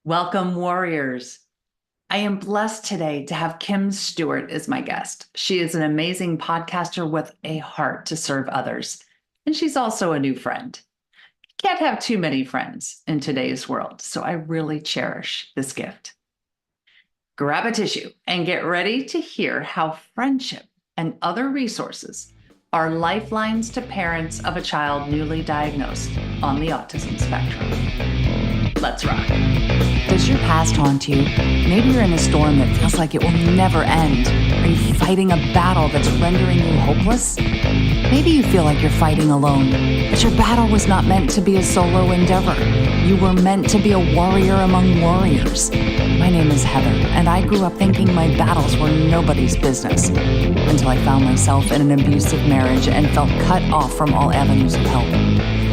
Welcome, warriors. I am blessed today to have Kim Stewart as my guest. She is an amazing podcaster with a heart to serve others, and she's also a new friend. Can't have too many friends in today's world, so I really cherish this gift. Grab a tissue and get ready to hear how friendship and other resources are lifelines to parents of a child newly diagnosed on the autism spectrum. Let's rock. Does your past haunt you? Maybe you're in a storm that feels like it will never end. Are you fighting a battle that's rendering you hopeless? Maybe you feel like you're fighting alone, but your battle was not meant to be a solo endeavor. You were meant to be a warrior among warriors. My name is Heather, and I grew up thinking my battles were nobody's business until I found myself in an abusive marriage and felt cut off from all avenues of help.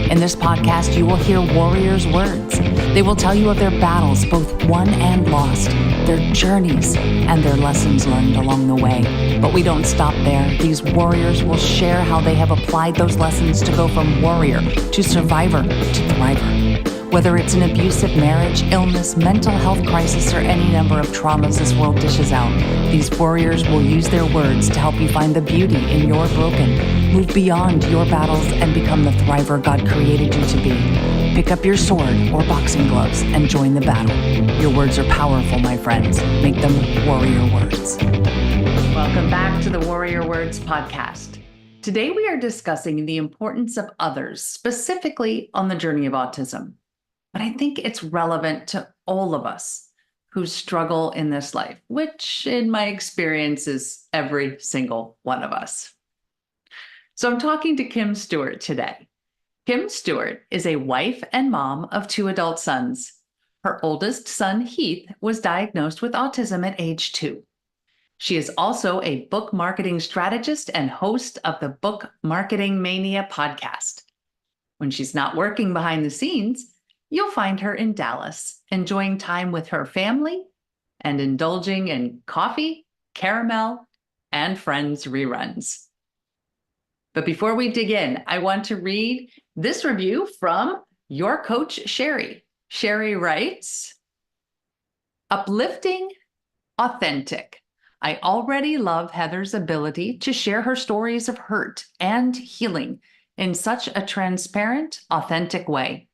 In this podcast, you will hear warriors' words. They will tell you of their battles, both won and lost, their journeys, and their lessons learned along the way. But we don't stop there. These warriors will share how they have applied those lessons to go from warrior to survivor to thriver. Whether it's an abusive marriage, illness, mental health crisis, or any number of traumas this world dishes out, these warriors will use their words to help you find the beauty in your broken, move beyond your battles, and become the thriver God created you to be. Pick up your sword or boxing gloves and join the battle. Your words are powerful, my friends. Make them warrior words. Welcome back to the Warrior Words podcast. Today we are discussing the importance of others, specifically on the journey of autism. But I think it's relevant to all of us who struggle in this life, which in my experience is every single one of us. So I'm talking to Kim Stewart today. Kim Stewart is a wife and mom of 2 adult sons. Her oldest son, Heath, was diagnosed with autism at age 2. She is also a book marketing strategist and host of the Book Marketing Mania podcast. When she's not working behind the scenes, you'll find her in Dallas, enjoying time with her family and indulging in coffee, caramel, and Friends reruns. But before we dig in, I want to read this review from your coach, Sherry. Sherry writes, uplifting, authentic. I already love Heather's ability to share her stories of hurt and healing in such a transparent, authentic way.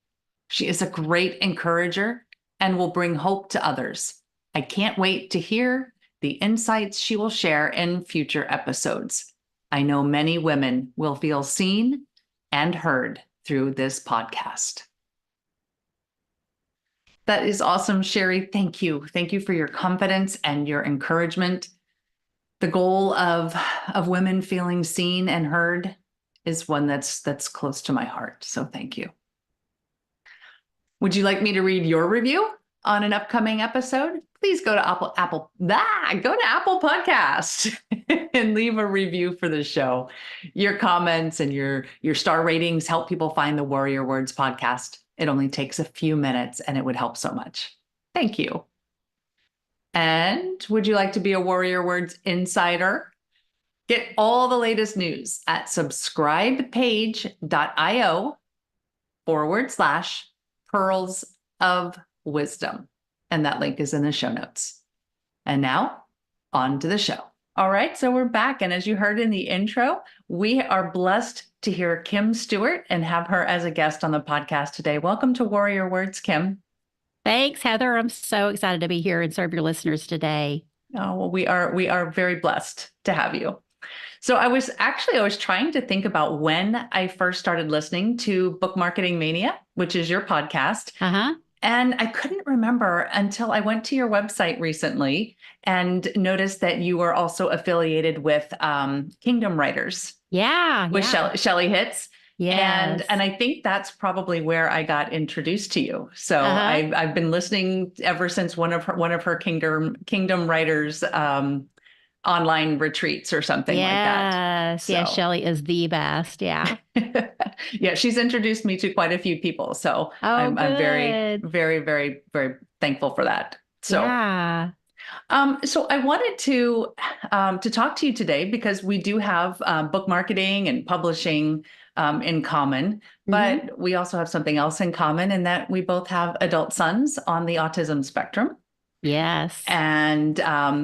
She is a great encourager and will bring hope to others. I can't wait to hear the insights she will share in future episodes. I know many women will feel seen and heard through this podcast. That is awesome, Sherry. Thank you. Thank you for your confidence and your encouragement. The goal of women feeling seen and heard is one that's close to my heart. So thank you. Would you like me to read your review on an upcoming episode? Please go to Apple Podcast and leave a review for the show. Your comments and your star ratings help people find the Warrior Words podcast. It only takes a few minutes and it would help so much. Thank you. And would you like to be a Warrior Words insider? Get all the latest news at subscribepage.io/Pearls of Wisdom. And that link is in the show notes. And now, on to the show. All right, so we're back. And as you heard in the intro, we are blessed to hear Kim Stewart and have her as a guest on the podcast today. Welcome to Warrior Words, Kim. Thanks, Heather. I'm so excited to be here and serve your listeners today. Oh, well, we are very blessed to have you. So I was trying to think about when I first started listening to Book Marketing Mania, which is your podcast. And I couldn't remember until I went to your website recently and noticed that you were also affiliated with Kingdom Writers. Yeah. With Shelley Hitz. Yes. And I think that's probably where I got introduced to you. So I've been listening ever since one of her Kingdom Writers online retreats or something like that. So. Yeah, Shelley is the best. Yeah. Yeah, she's introduced me to quite a few people. So I'm very, very, very, very thankful for that. So, yeah. So I wanted to talk to you today because we do have book marketing and publishing in common, Hmm. but we also have something else in common in that we both have adult sons on the autism spectrum. Yes. And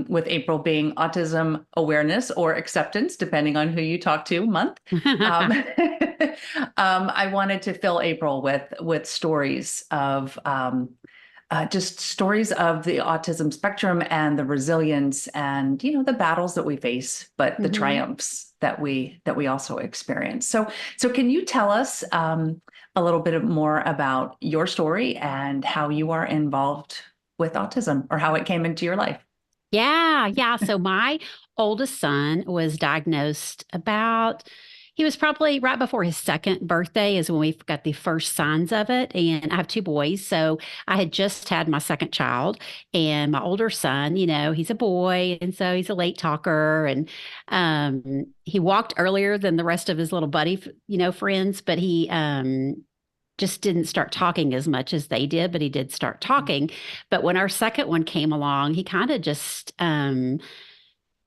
with April being Autism Awareness or Acceptance, depending on who you talk to, month, um, I wanted to fill April with stories of just stories of the autism spectrum and the resilience and the battles that we face, but the Hmm. triumphs that we also experience. So can you tell us a little bit more about your story and how you are involved with autism or how it came into your life? Yeah, yeah. So my oldest son was diagnosed he was probably right before his second birthday is when we got the first signs of it. And I have two boys. So I had just had my second child, and my older son, he's a boy. And so he's a late talker. And he walked earlier than the rest of his little buddy, friends, but he, just didn't start talking as much as they did, but he did start talking. But when our second one came along, he kind of just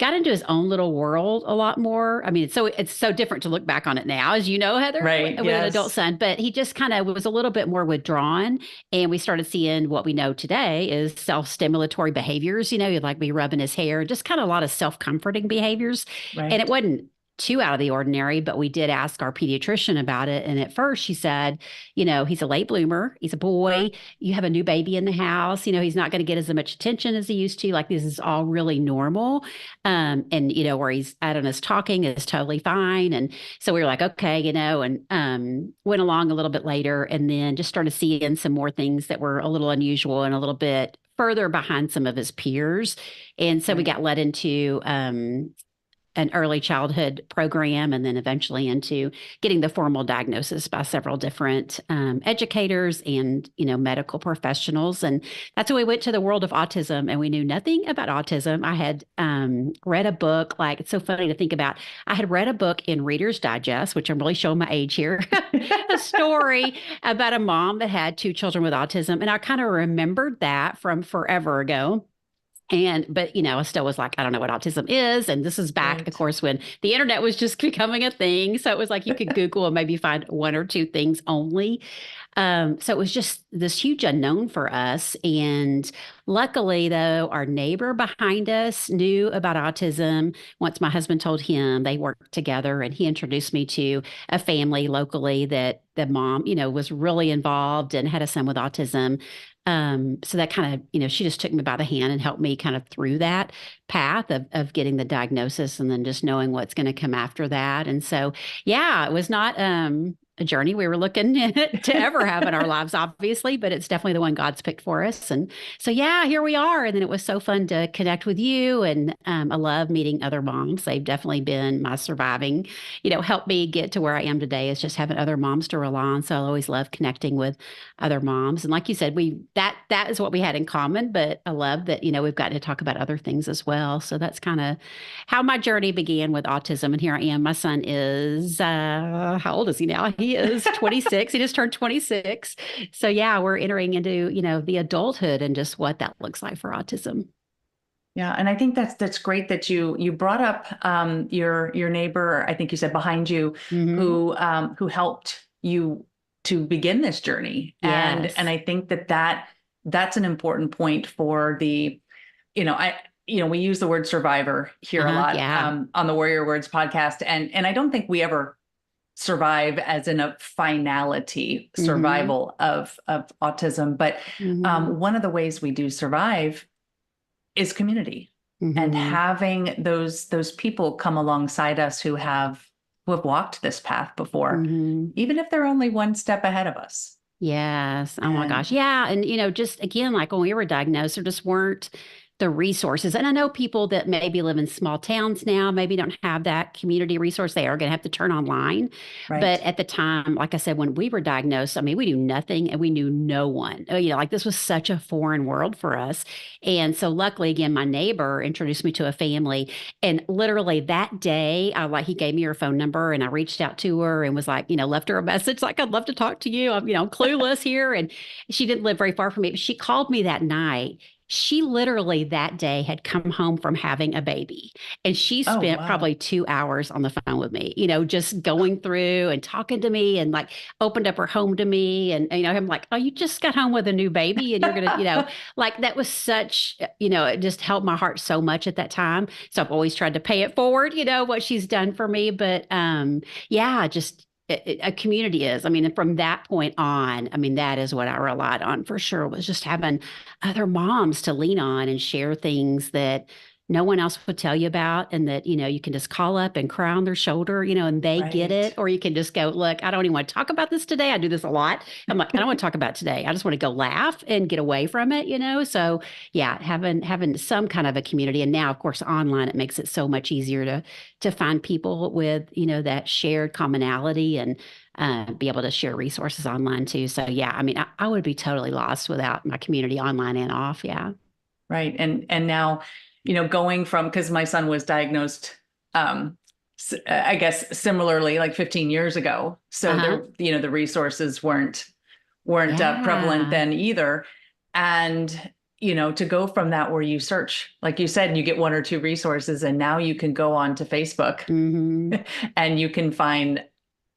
got into his own little world a lot more. I mean, it's so different to look back on it now, as you know, Heather, Right. with an adult Yes. son. But he just kind of was a little bit more withdrawn, and we started seeing what we know today is self-stimulatory behaviors. He'd like be rubbing his hair, just kind of a lot of self-comforting behaviors, and it Right. wasn't too out of the ordinary, but we did ask our pediatrician about it. And at first she said, he's a late bloomer. He's a boy. You have a new baby in the house. He's not going to get as much attention as he used to. Like, this is all really normal. And where he's at on his talking is totally fine. And so we were like, okay, and went along a little bit later and then just started seeing some more things that were a little unusual and a little bit further behind some of his peers. And so we Right. got led into an early childhood program and then eventually into getting the formal diagnosis by several different educators and medical professionals. And that's when we went to the world of autism, and we knew nothing about autism. I had read a book. Like, it's so funny to think about. I had read a book in Reader's Digest, which I'm really showing my age here, a story about a mom that had two children with autism, and I kind of remembered that from forever ago. But I still was like, I don't know what autism is. And this is back, of Right. course, when the internet was just becoming a thing. So it was like you could Google and maybe find one or two things only. So it was just this huge unknown for us. And luckily, though, our neighbor behind us knew about autism. Once my husband told him, they worked together, and he introduced me to a family locally that the mom, was really involved and had a son with autism. So that kind of, she just took me by the hand and helped me kind of through that path of getting the diagnosis and then just knowing what's going to come after that. And so, yeah, it was not a journey we were looking to ever have in our lives, obviously, but it's definitely the one God's picked for us. And so, yeah, here we are. And then it was so fun to connect with you. And I love meeting other moms. They've definitely been my surviving, help me get to where I am today, is just having other moms to rely on. So I always love connecting with other moms. And like you said, that is what we had in common. But I love that, we've gotten to talk about other things as well. So that's kind of how my journey began with autism. And here I am. My son is how old is he now? He is 26. He just turned 26. So yeah, we're entering into, the adulthood and just what that looks like for autism. Yeah, and I think that's great that you brought up your neighbor. I think you said behind you, Hmm. who helped you to begin this journey, and Yes. I think that's an important point for the, I we use the word survivor here a Uh-huh. lot Yeah. on the Warrior Words podcast, and I don't think we ever survive as in a finality Hmm. survival of autism, but Hmm. one of the ways we do survive is community and Hmm. having those people come alongside us who have walked this path before, Hmm. even if they're only one step ahead of us. Yes. Oh my gosh. And Yeah. And, just again, like when we were diagnosed, there just weren't the resources. And I know people that maybe live in small towns now, maybe don't have that community resource. They are going to have to turn online. But right. at the time, like I said, when we were diagnosed, I mean, we knew nothing and we knew no one. Like this was such a foreign world for us. And so luckily, again, my neighbor introduced me to a family. And literally that day, he gave me her phone number and I reached out to her and was like, left her a message like, I'd love to talk to you. I'm clueless here. And she didn't live very far from me, but she called me that night. She literally that day had come home from having a baby, and she Oh, spent wow. probably 2 hours on the phone with me, just going through and talking to me, and like opened up her home to me. And, I'm like, oh, you just got home with a new baby and you're going to, like that was such, it just helped my heart so much at that time. So I've always tried to pay it forward, what she's done for me. But yeah, just a community is. I mean, from that point on, I mean, that is what I relied on for sure, was just having other moms to lean on and share things that no one else would tell you about, and that you can just call up and cry on their shoulder, and they get Right. it. Or you can just go, look, I don't even want to talk about this today. I do this a lot. I'm like, I don't want to talk about it today. I just want to go laugh and get away from it. So yeah, having some kind of a community. And now of course online, it makes it so much easier to find people with that shared commonality, and be able to share resources online too. So yeah, I mean, I would be totally lost without my community online and off. Yeah. Right. And now, going from, because my son was diagnosed, um, I guess similarly, like 15 years ago. So Uh-huh. there, the resources weren't prevalent Yeah. then either. And to go from that, where you search, like you said, you get one or two resources, and now you can go on to Facebook Hmm. and you can find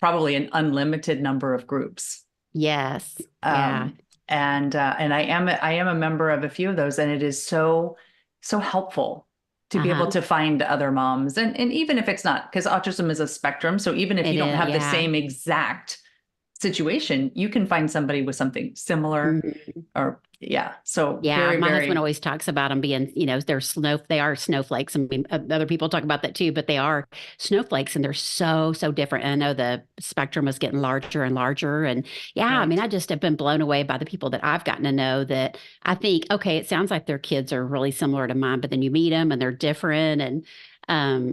probably an unlimited number of groups. Yes. Yeah. Um, and I am a member of a few of those, and it is so helpful to be able Uh-huh. to find other moms, and even if it's not, because autism is a spectrum, so even if It you don't is. have the Yeah. same exact situation, you can find somebody with something similar, Mhm. or yeah, so Yeah, very, my husband very always talks about them being, they are snowflakes. I mean, other people talk about that too, but they are snowflakes, and they're so, so different. And I know the spectrum is getting larger and larger. And yeah, I mean, right. I just have been blown away by the people that I've gotten to know, that I think, okay, it sounds like their kids are really similar to mine, but then you meet them and they're different. And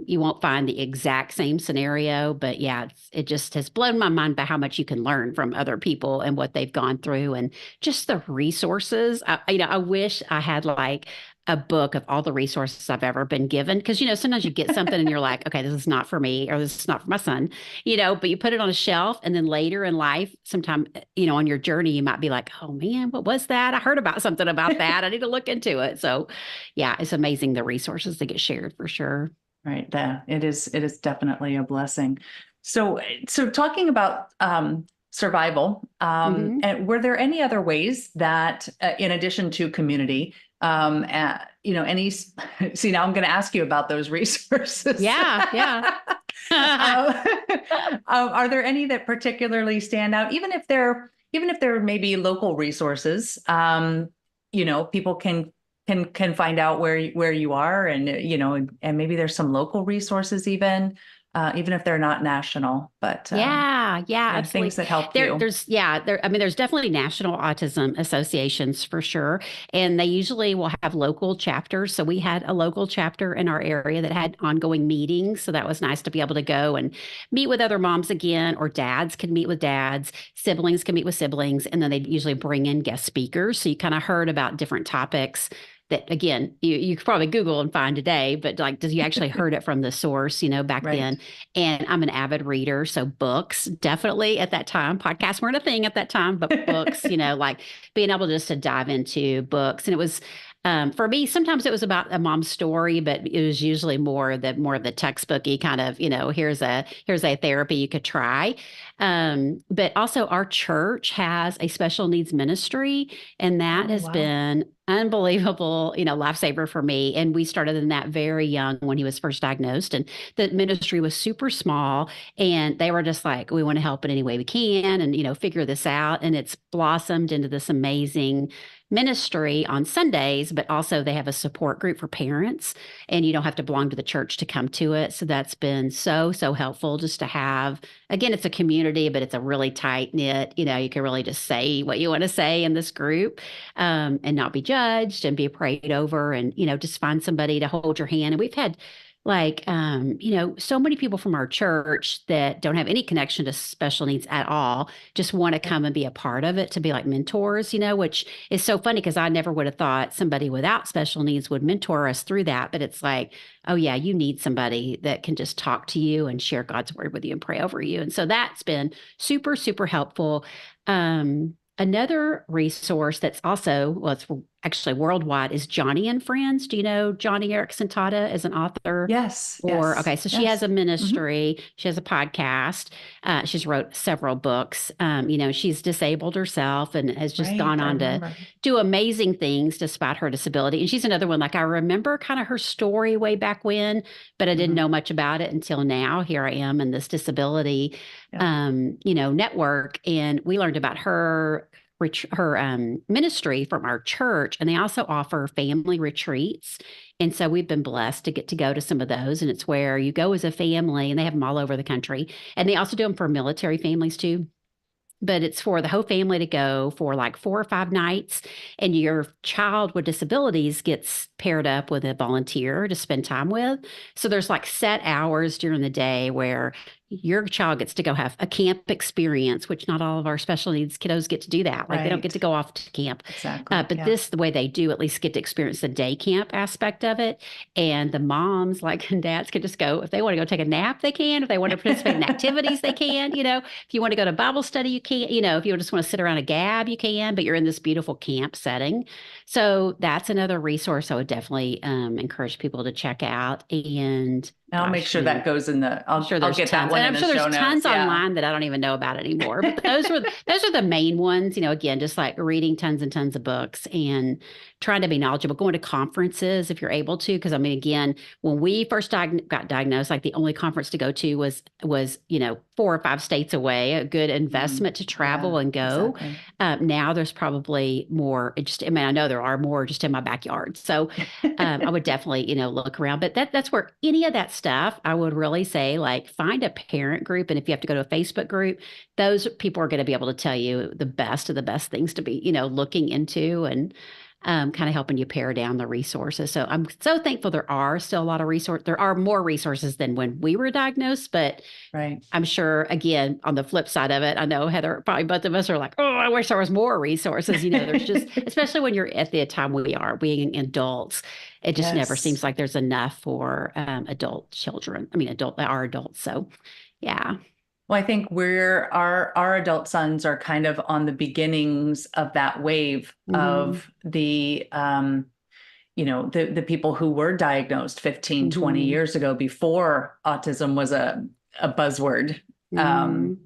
you won't find the exact same scenario, but yeah, it just has blown my mind by how much you can learn from other people and what they've gone through, and just the resources. I wish I had like a book of all the resources I've ever been given. Because, sometimes you get something and you're like, okay, this is not for me, or this is not for my son, but you put it on a shelf, and then later in life, sometime, on your journey, you might be like, oh man, what was that? I heard about something about that. I need to look into it. So yeah, it's amazing the resources that get shared for sure. Right. It is definitely a blessing. So talking about survival, Hmm. and were there any other ways that, in addition to community, any, see, now I'm going to ask you about those resources. Yeah, yeah. Um, are there any that particularly stand out, even if they're maybe local resources? People can find out where you are, and and maybe there's some local resources, even if they're not national, but Yeah, yeah, yeah, things absolutely. that help you. I mean, there's definitely national autism associations for sure. And they usually will have local chapters. So we had a local chapter in our area that had ongoing meetings. So that was nice to be able to go and meet with other moms again, or dads can meet with dads, siblings can meet with siblings. And then they usually bring in guest speakers. So you kind of heard about different topics that, again, you could probably Google and find today, but like, does you actually heard it from the source, back Right. then? And I'm an avid reader. So books, definitely at that time. Podcasts weren't a thing at that time, but books, like being able just to dive into books. And it was, for me, sometimes it was about a mom's story, but it was usually more of the textbooky kind of, here's a therapy you could try. But also our church has a special needs ministry, and that Oh, has wow. been unbelievable, lifesaver for me. And we started in that very young when he was first diagnosed. And the ministry was super small, and they were just like, we want to help in any way we can, and figure this out. And it's blossomed into this amazing ministry on Sundays, but also they have a support group for parents, and you don't have to belong to the church to come to it. So that's been so, so helpful, just to have, again, it's a community, but it's a really tight knit, you can really just say what you want to say in this group, and not be judged and be prayed over, and just find somebody to hold your hand. And we've had like, so many people from our church that don't have any connection to special needs at all just want to come and be a part of it, to be like mentors, which is so funny, because I never would have thought somebody without special needs would mentor us through that. But it's like, oh yeah, you need somebody that can just talk to you and share God's word with you and pray over you. And so that's been super, super helpful. Another resource that's also, well, it's actually worldwide is Johnny and Friends. Do you know Johnny Erickson Tata as an author? Yes, Or, yes, okay, so she has yes. a ministry, she has a podcast, she's wrote several books. She's disabled herself and has just Right, gone I on to remember. do amazing things despite her disability. And she's another one, like I remember kind of her story way back when, but I didn't Hmm. know much about it until now. Here I am in this disability, Yeah. network. And we learned about her ministry from our church, and they also offer family retreats. And so we've been blessed to get to go to some of those. And it's where you go as a family, and they have them all over the country. And they also do them for military families too, but it's for the whole family to go for like 4 or 5 nights. And your child with disabilities gets paired up with a volunteer to spend time with. So there's like set hours during the day where your child gets to go have a camp experience, which not all of our special needs kiddos get to do that. Like they don't get to Right. go off to camp. Exactly. But Yeah. this, the way they do, at least get to experience the day camp aspect of it. And the moms, like and dads, can just go if they want to go take a nap, they can. If they want to participate in activities, they can. If you want to go to Bible study, you can. If you just want to sit around a gab, you can. But you're in this beautiful camp setting. So that's another resource I would definitely encourage people to check out. And And I'll make gosh, sure that goes in the, I'm sure I'll there's get that tons, one and in I'm the sure there's show tons notes. Yeah. online that I don't even know about anymore. But those are the main ones. Again, just like reading tons and tons of books and trying to be knowledgeable, going to conferences if you're able to. Because I mean, again, when we first got diagnosed, like the only conference to go to was 4 or 5 states away. A good Mm, investment to travel yeah, and go. exactly. Now there's probably more. I mean, I know there are more just in my backyard. So I would definitely, look around. But that's where any of that stuff, I would really say, like, find a parent group. And if you have to go to a Facebook group, those people are going to be able to tell you the best of the best things to be, looking into and kind of helping you pare down the resources. So I'm so thankful there are still a lot of resources. There are more resources than when we were diagnosed, but Right. I'm sure, again, on the flip side of it, I know Heather, probably both of us are like, oh, I wish there was more resources. There's just, especially when you're at the time we are being adults, it just never seems Yes. like there's enough for adult children. I mean, our adults. So, yeah. Well, I think our adult sons are kind of on the beginnings of that wave Mm-hmm. of the people who were diagnosed 15, 20 Mm-hmm. years ago before autism was a buzzword. Mm-hmm. Um,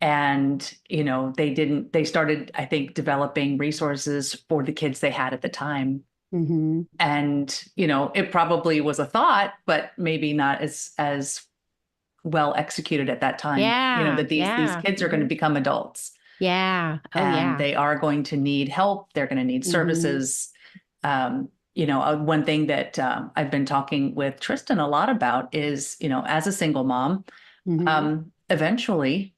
and they started, I think, developing resources for the kids they had at the time. Mm-hmm. And it probably was a thought, but maybe not as well executed at that time. Yeah. That these Yeah. kids are going to Mm-hmm. become adults Yeah. Oh, and yeah. they are going to need help. They're going to need Mm-hmm. services. One thing that I've been talking with Tristan a lot about is, as a single mom, Mm-hmm. eventually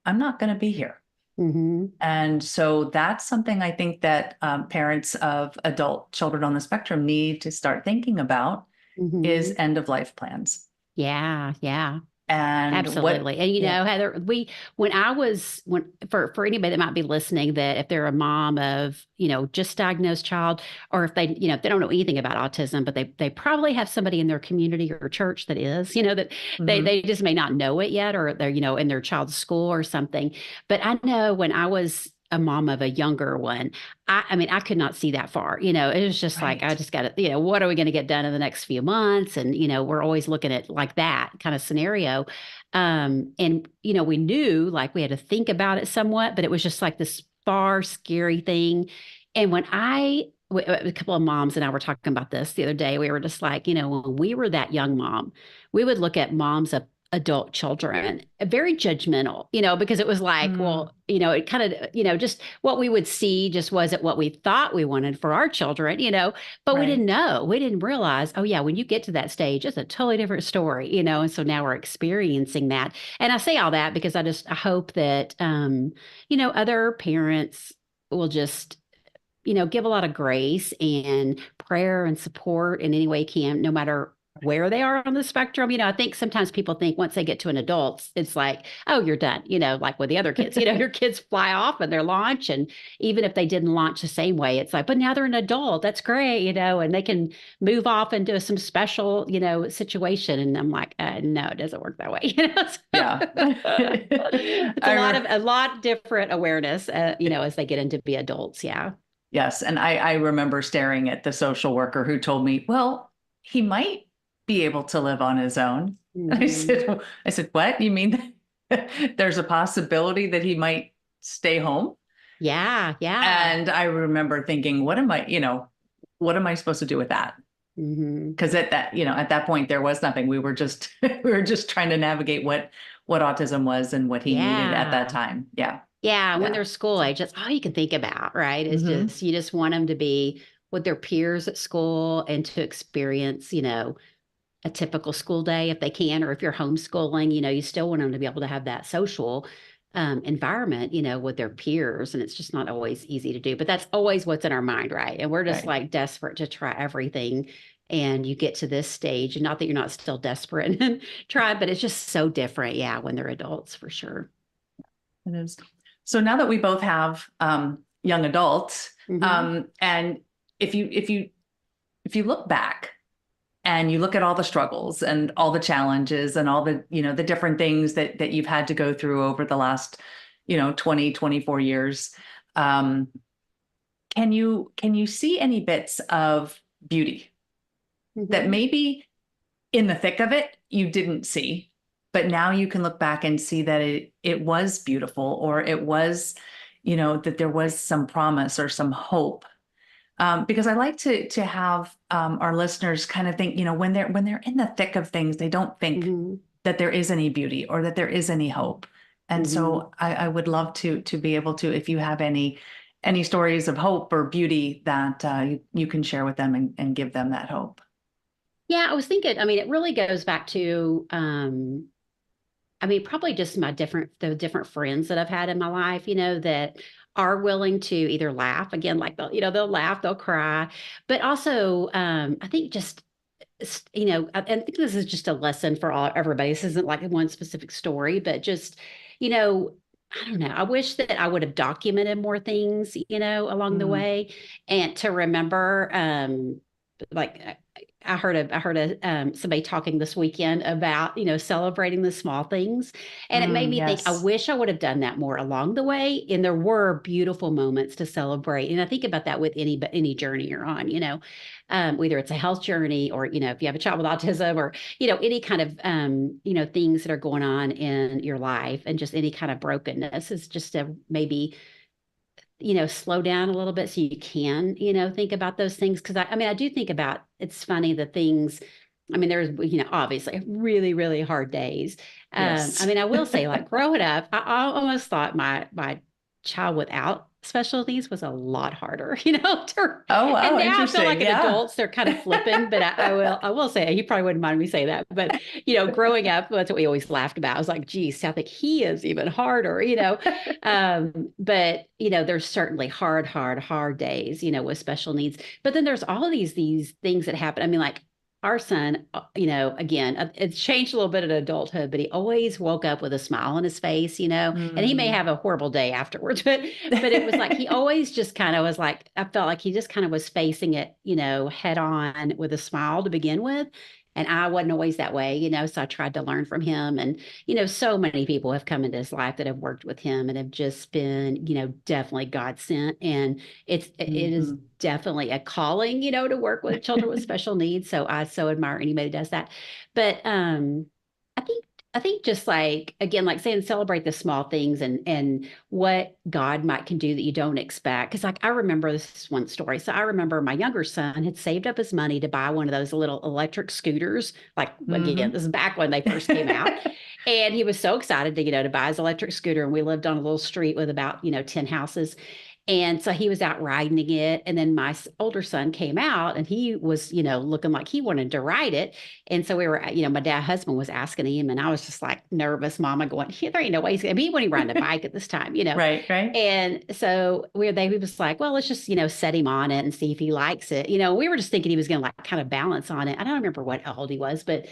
I'm not going to be here. Mm-hmm. And so that's something I think that parents of adult children on the spectrum need to start thinking about is Mm-hmm. end of life plans. Yeah. Yeah. And what, Absolutely. And yeah. Heather, when for anybody that might be listening, that if they're a mom of, just diagnosed child, or if they, if they don't know anything about autism, but they probably have somebody in their community or church that is, that Mhm. they just may not know it yet, or they're, in their child's school or something. But I know when I was a mom of a younger one, I mean, I could not see that far. It was just like, I Right. just got to, what are we going to get done in the next few months? And, we're always looking at like that kind of scenario. And, we knew like we had to think about it somewhat, but it was just like this far scary thing. And a couple of moms and I were talking about this the other day. We were just like, when we were that young mom, we would look at moms of adult children very judgmental, because it was like, Mm, well, it kind of, just what we would see just wasn't what we thought we wanted for our children, but we didn't right. know, we didn't realize, oh yeah, when you get to that stage, it's a totally different story, and so now we're experiencing that. And I say all that because I hope that, other parents will just, give a lot of grace and prayer and support in any way you can, no matter where they are on the spectrum. I think sometimes people think once they get to an adult, it's like, oh, you're done, like with the other kids, your kids fly off and their launch. And even if they didn't launch the same way, it's like, but now they're an adult. That's great, and they can move off into some special, situation. And I'm like, no, it doesn't work that way. Yeah. It's I a lot different awareness, as they get into be adults. Yeah. Yes. And I remember staring at the social worker who told me, well, he might be able to live on his own. And Hmm. I said, what? You mean there's a possibility that he might stay home? Yeah, yeah. And I remember thinking, what am I, what am I supposed to do with that? Hmm. Because at that, at that point there was nothing. We were just we were just trying to navigate what autism was and what he needed at that Yeah. time. Yeah. Yeah, when Yeah. they're school age, that's all you can think about, right? Is Hmm. just you just want them to be with their peers at school and to experience, a typical school day if they can, or if you're homeschooling, you still want them to be able to have that social environment, with their peers. And it's just not always easy to do, but that's always what's in our mind, right? And we're just Right. like desperate to try everything. And you get to this stage, and not that you're not still desperate and try, but it's just so different. Yeah, when they're adults, for sure. It is. So now that we both have young adults, Hmm. and if you look back and you look at all the struggles and all the challenges and all the the different things that you've had to go through over the last 20-24 years, um, can you see any bits of beauty that Hmm. maybe in the thick of it you didn't see, but now you can look back and see that it was beautiful, or it was, that there was some promise or some hope. Because I like to have our listeners kind of think, when they're in the thick of things, they don't think Hmm. that there is any beauty or that there is any hope. And Hmm. so I would love to be able to, if you have any stories of hope or beauty that you can share with them and give them that hope. Yeah, I was thinking, I mean, it really goes back to, probably just the different friends that I've had in my life, that are willing to either laugh again, like they'll laugh, they'll cry, but also, I think just, I think this is just a lesson for everybody. This isn't like one specific story, but just, you know, I don't know. I wish that I would have documented more things, along the Mm, way, and to remember, like I heard somebody talking this weekend about celebrating the small things, and it made me think. I yes. wish I would have done that more along the way, and there were beautiful moments to celebrate. And I think about that with any journey you're on, whether it's a health journey, or if you have a child with autism, or any kind of things that are going on in your life, and just any kind of brokenness is just a maybe slow down a little bit so you can, think about those things. Cause I do think about, it's funny, the things, there's, obviously really, really hard days. Yes. I will say, like, growing up, I almost thought my child without special needs was a lot harder, Oh, and wow. now I feel like Interesting. in Yeah. adults, they're kind of flipping, but I will say, he probably wouldn't mind me say that, but growing up, that's what we always laughed about. I was like, geez, I think he is even harder, but there's certainly hard days, with special needs. But then there's all of these things that happen. Like our son, again, it's changed a little bit in adulthood, but he always woke up with a smile on his face, and he may Mm. have a horrible day afterwards, but it was like he always just kind of was like, I felt like he just kind of was facing it, head on with a smile to begin with. And I wasn't always that way, so I tried to learn from him. And so many people have come into his life that have worked with him and have just been, definitely God sent. And it is Mhm. definitely a calling, to work with children with special needs. So I so admire anybody who does that. But I think I think just like, again, like saying celebrate the small things, and what God might can do that you don't expect. Because like I remember, this is one story. So I remember my younger son had saved up his money to buy one of those little electric scooters. Like, again, Mhm. this is back when they first came out. And he was so excited to buy his electric scooter. And we lived on a little street with about, 10 houses. And so he was out riding it. And then my older son came out, and he was, looking like he wanted to ride it. And so we were, my husband was asking him, and I was just like nervous, mama going, "Yeah, there ain't no way he's going to be when he riding a bike at this time. Right, right. And so we was like, well, let's just, set him on it and see if he likes it. We were just thinking he was going to like kind of balance on it. I don't remember what old he was, but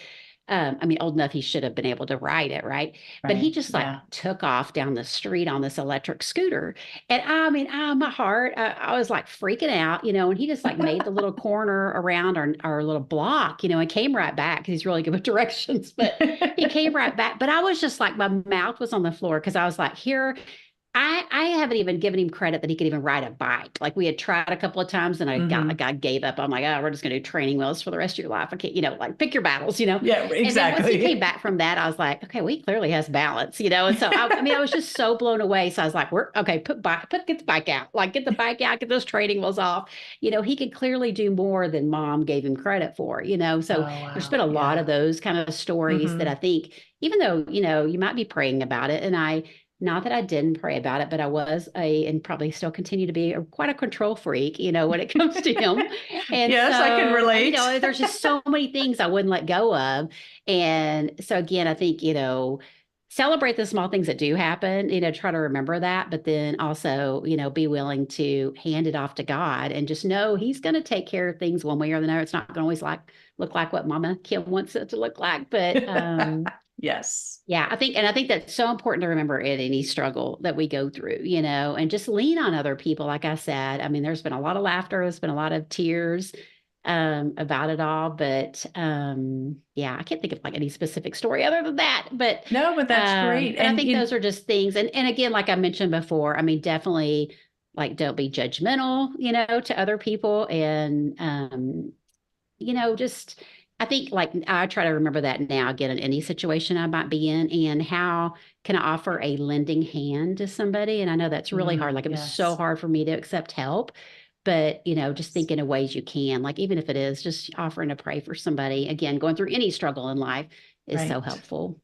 old enough he should have been able to ride it, right? But he Right. just like Yeah. took off down the street on this electric scooter. And my heart, I was like freaking out, and he just like made the little corner around our little block, and came right back because he's really good with directions. But he came right back. But I was just like, my mouth was on the floor because I was like, here, I haven't even given him credit that he could even ride a bike. Like we had tried a couple of times and I gave up. I'm like, oh, we're just going to do training wheels for the rest of your life. I can't, like pick your battles, Yeah, And then once he came exactly. back from that, I was like, okay, well, he clearly has balance, And so I mean, I was just so blown away. So I was like, we're okay, get the bike out, like get the bike out, get those training wheels off. He could clearly do more than mom gave him credit for. So Oh, there's wow. been a lot of Yeah. those kind of stories that I think, even though, you might be praying about it. And not that I didn't pray about it, but I was and probably still continue to be quite a control freak, when it comes to him. And Yes, I can so, relate. there's just so many things I wouldn't let go of. And so again, I think, celebrate the small things that do happen, try to remember that, but then also, be willing to hand it off to God and just know he's going to take care of things one way or another. It's not going to always look like what Mama Kim wants it to look like, but, Yes. yeah, I think that's so important to remember in any struggle that we go through, and just lean on other people. Like I said, I mean, there's been a lot of laughter, there's been a lot of tears about it all, but yeah, I can't think of like any specific story other than that. No, but that's great. But I And think those are just things, and again, like I mentioned before, I mean, definitely like don't be judgmental, to other people, and just I think like I try to remember that now again in any situation I might be in, and how can I offer a lending hand to somebody? And I know that's really hard. Like it was so yes. hard for me to accept help, but just Yes. thinking of ways you can, like even if it is just offering to pray for somebody, again, going through any struggle in life is so Right. helpful.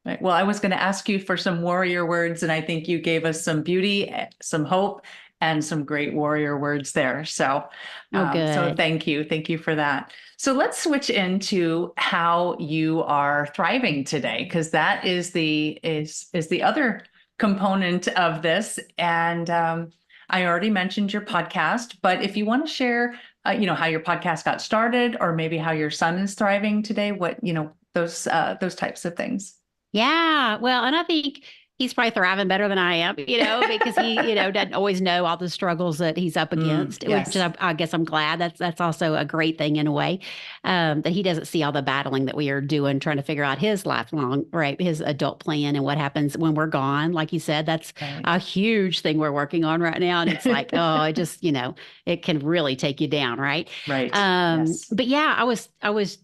Right. Well, I was going to ask you for some warrior words, and I think you gave us some beauty, some hope, and some great warrior words there. Oh, So good. thank you for that. So let's switch into how you are thriving today, because that is the other component of this. And I already mentioned your podcast, but if you want to share, how your podcast got started, or maybe how your son is thriving today, those types of things. Yeah. Well, and I think he's probably thriving better than I am, because he, doesn't always know all the struggles that he's up against, which Yes. I guess I'm glad that's also a great thing in a way, that he doesn't see all the battling that we are doing, trying to figure out his lifelong, right, his adult plan and what happens when we're gone. Like you said, that's Right. a huge thing we're working on right now. And it's like, oh, it just, it can really take you down. Right. Right. Yes. But yeah, I was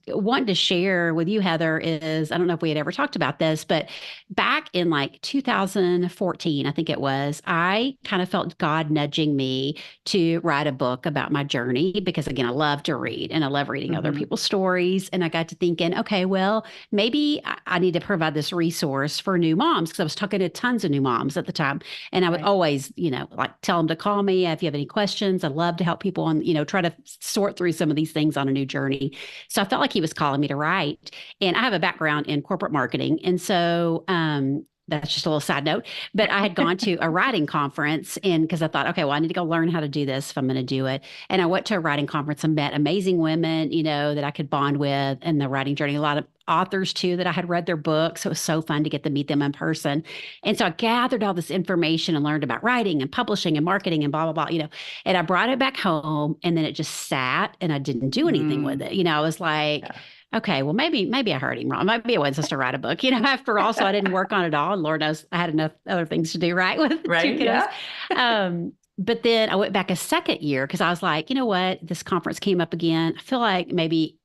wanting to share with you, Heather, is I don't know if we had ever talked about this, but back in like 2014, I think it was, I kind of felt God nudging me to write a book about my journey because again, I love to read and I love reading other Hmm. people's stories. And I got to thinking, okay, well, maybe I need to provide this resource for new moms because I was talking to tons of new moms at the time. And I would Right. always, like tell them to call me if you have any questions. I'd love to help people on, try to sort through some of these things on a new journey. So I felt like he was calling me to write. And I have a background in corporate marketing. And so that's just a little side note. But I had gone to a writing conference and because I thought, okay, well, I need to go learn how to do this if I'm going to do it. And I went to a writing conference and met amazing women, that I could bond with in the writing journey. A lot of authors too that I had read their books. So it was so fun to get to meet them in person. And so I gathered all this information and learned about writing and publishing and marketing and blah, blah, blah, and I brought it back home and then it just sat and I didn't do anything with Mm, it. I was like, yeah. okay, well, maybe I heard him wrong. Maybe I wasn't supposed to write a book, after all. So I didn't work on it all. And Lord knows I had enough other things to do, right, with the two Right. kiddos. Yeah. But then I went back a second year because I was like, you know what? This conference came up again. I feel like maybe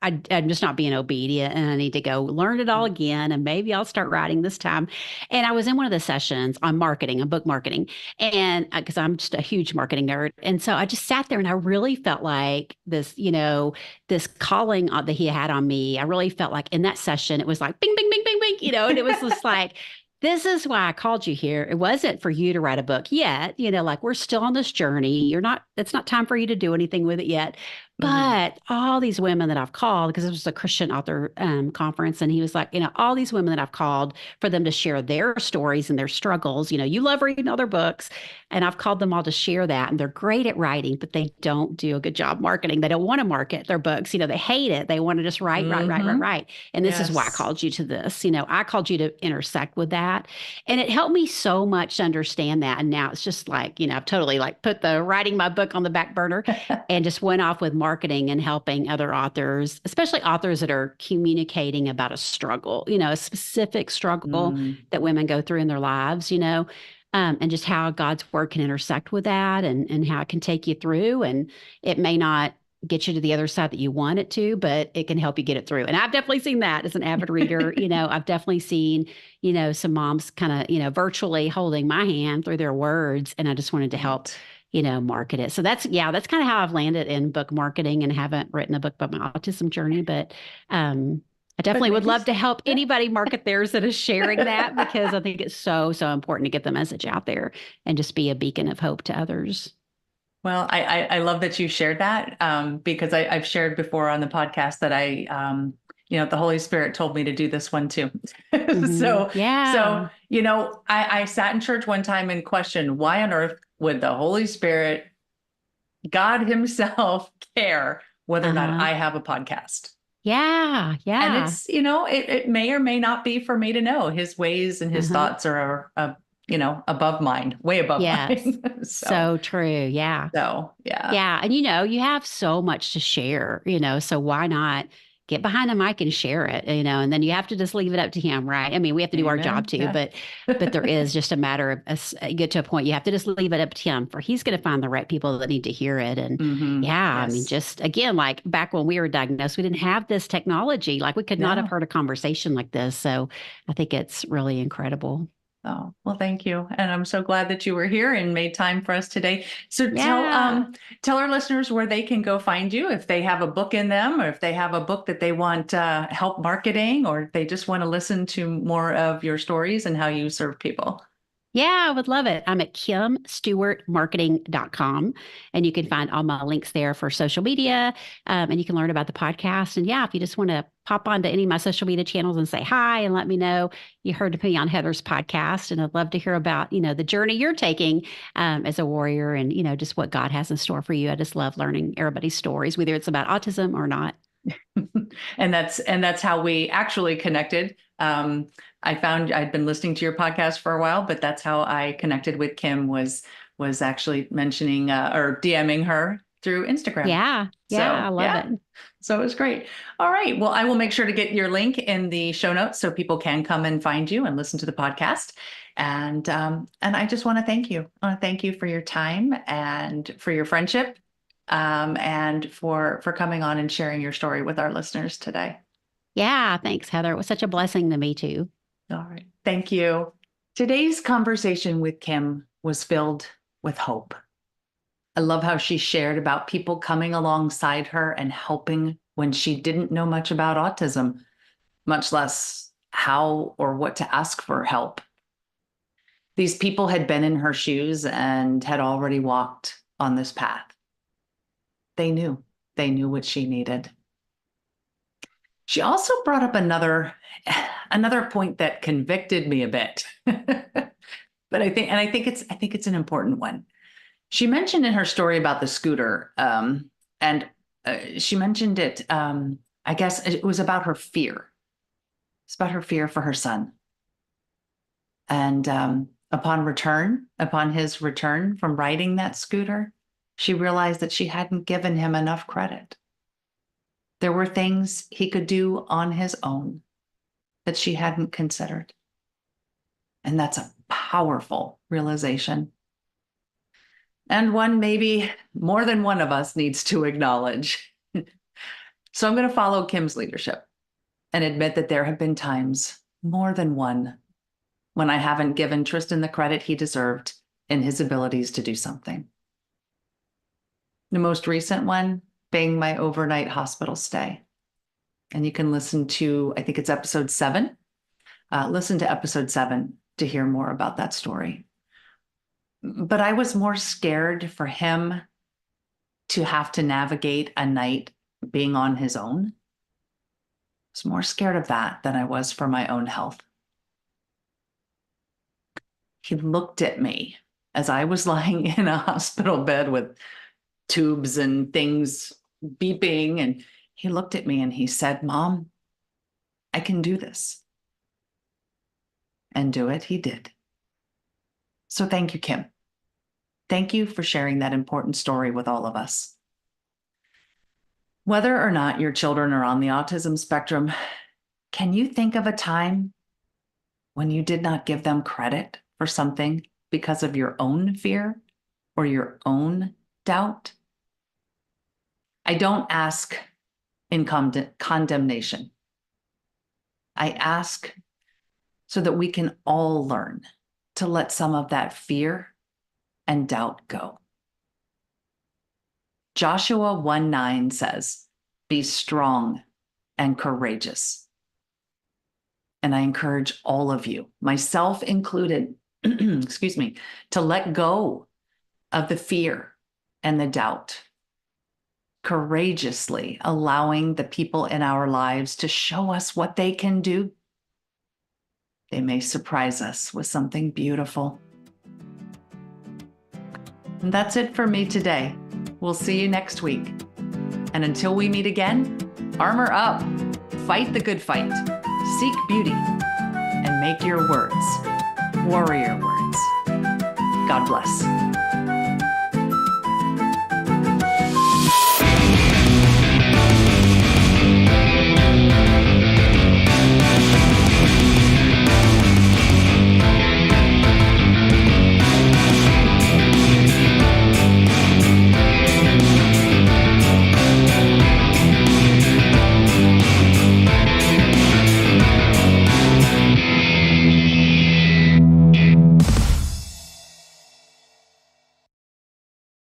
I'm just not being obedient and I need to go learn it all again. And maybe I'll start writing this time. And I was in one of the sessions on marketing, on book marketing. And because I'm just a huge marketing nerd. And so I just sat there and I really felt like this calling that he had on me. I really felt like in that session, it was like bing, bing, bing, bing, bing, and it was just like, this is why I called you here. It wasn't for you to write a book yet. Like we're still on this journey. It's not time for you to do anything with it yet. Mhm. But all these women that I've called, because this was a Christian author conference, and he was like, all these women that I've called for them to share their stories and their struggles. You love reading other books, and I've called them all to share that. And they're great at writing, but they don't do a good job marketing. They don't want to market their books. They hate it. They want to just write, write, write, write, Mhm. write. And this is why I Yes. called you to this. I called you to intersect with that. And it helped me so much to understand that. And now it's just like, I've totally like put the writing my book on the back burner and just went off with marketing and helping other authors, especially authors that are communicating about a struggle, a specific struggle Mm, that women go through in their lives, and just how God's word can intersect with that and how it can take you through. And it may not get you to the other side that you want it to, but it can help you get it through. And I've definitely seen that as an avid reader. I've definitely seen, some moms kind of, virtually holding my hand through their words. And I just wanted to help, Right. market it. So that's kind of how I've landed in book marketing, and haven't written a book about my autism journey, but I But definitely would maybe, love to help yeah. anybody market theirs that is sharing that, because I think it's so, so important to get the message out there and just be a beacon of hope to others. Well, I love that you shared that, because I've shared before on the podcast that the Holy Spirit told me to do this one too. Hmm. So, Yeah. I sat in church one time and questioned, why on earth would the Holy Spirit, God Himself, care whether or not Uh-huh. I have a podcast? Yeah. And Yeah. it may or may not be for me to know. His ways and His Uh-huh. thoughts are, above mine, way above Yes. mine. So, So true. Yeah. yeah. Yeah. And you have so much to share, so why not get behind the mic and share it, and then you have to just leave it up to him, right? I mean, we have to do our job Amen. too, Yeah. but there is just a matter of you get to a point you have to just leave it up to him, for he's going to find the right people that need to hear it. And yeah, I mean, Yes. just again, like back when we were diagnosed, we didn't have this technology. Like we could not have No. heard a conversation like this. So I think it's really incredible. Oh, well, thank you. And I'm so glad that you were here and made time for us today. So Yeah. tell our listeners where they can go find you if they have a book in them, or if they have a book that they want help marketing, or if they just want to listen to more of your stories and how you serve people. Yeah, I would love it. I'm at kimstewartmarketing.com, and you can find all my links there for social media, and you can learn about the podcast. And yeah, if you just want to pop onto any of my social media channels and say hi and let me know you heard me on Heather's podcast, and I'd love to hear about, the journey you're taking as a warrior, and, just what God has in store for you. I just love learning everybody's stories, whether it's about autism or not. And that's how we actually connected. I found I'd been listening to your podcast for a while, but that's how I connected with Kim, was actually mentioning or DMing her through Instagram. Yeah. Yeah. I So love yeah, it. so it was great. All right, well, I will make sure to get your link in the show notes so people can come and find you and listen to the podcast. And I just want to thank you. I want to thank you for your time and for your friendship, and for coming on and sharing your story with our listeners today. Yeah. Thanks, Heather. It was such a blessing to me, too. All right. Thank you. Today's conversation with Kim was filled with hope. I love how she shared about people coming alongside her and helping when she didn't know much about autism, much less how or what to ask for help. These people had been in her shoes and had already walked on this path. They knew. They knew what she needed. She also brought up another point that convicted me a bit. But I think it's an important one. She mentioned in her story about the scooter, and she mentioned it. I guess it was about her fear. It's about her fear for her son. And upon his return from riding that scooter, she realized that she hadn't given him enough credit. There were things he could do on his own that she hadn't considered. And that's a powerful realization. And one maybe more than one of us needs to acknowledge. So I'm going to follow Kim's leadership and admit that there have been times, more than one, when I haven't given Tristan the credit he deserved in his abilities to do something. The most recent one being my overnight hospital stay. And you can listen to, I think it's episode 7. Listen to episode 7 to hear more about that story. But I was more scared for him to have to navigate a night being on his own. I was more scared of that than I was for my own health. He looked at me as I was lying in a hospital bed with tubes and things beeping. And he looked at me and he said, "Mom, I can do this." And do it, he did. So thank you, Kim. Thank you for sharing that important story with all of us. Whether or not your children are on the autism spectrum, can you think of a time when you did not give them credit for something because of your own fear or your own doubt? I don't ask in condemnation. I ask so that we can all learn to let some of that fear and doubt go. Joshua 1:9 says, "Be strong and courageous." And I encourage all of you, myself included, excuse me, to let go of the fear and the doubt, courageously allowing the people in our lives to show us what they can do. They may surprise us with something beautiful. And that's it for me today. We'll see you next week. And until we meet again, armor up, fight the good fight, seek beauty, and make your words warrior words. God bless.